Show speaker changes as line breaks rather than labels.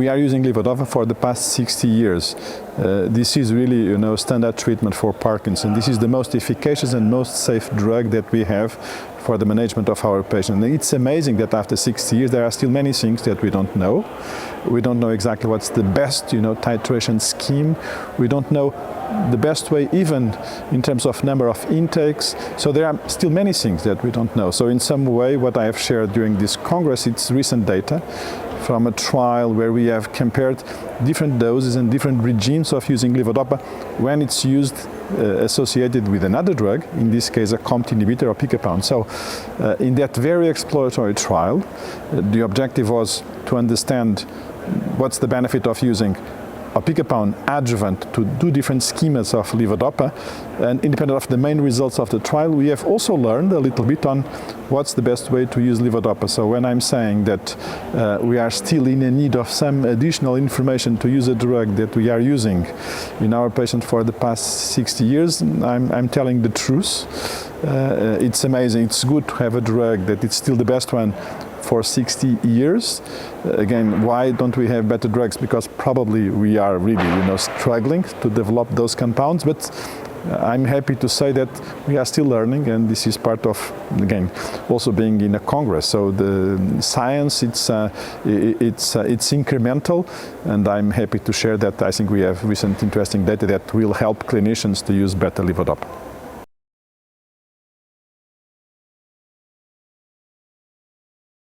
we are using Levodopa for the past 60 years. This is really, standard treatment for Parkinson. This is the most efficacious and most safe drug that we have for the management of our patients. And it's amazing that after 60 years there are still many things that we don't know. We don't know exactly what's the best, titration scheme. We don't know the best way even in terms of number of intakes. So there are still many things that we don't know. So in some way what I have shared during this Congress, it's recent data from a trial where we have compared different doses and different regimes of using Levodopa when it's used associated with another drug, in this case a COMT inhibitor, Opicapone. So in that very exploratory trial, the objective was to understand what's the benefit of using Opicapone adjuvant to do different schemas of Levodopa, and independent of the main results of the trial, we have also learned a little bit on what's the best way to use Levodopa. So when I'm saying that we are still in a need of some additional information to use a drug that we are using in our patients for the past 60 years, I'm telling the truth. It's amazing. It's good to have a drug that it's still the best one for 60 years. Again, why don't we have better drugs? Because probably we are really, struggling to develop those compounds, but I'm happy to say that we are still learning, and this is part of, again, also being in a Congress. So the science, it's incremental, and I'm happy to share that I think we have recent interesting data that will help clinicians to use better Levodopa.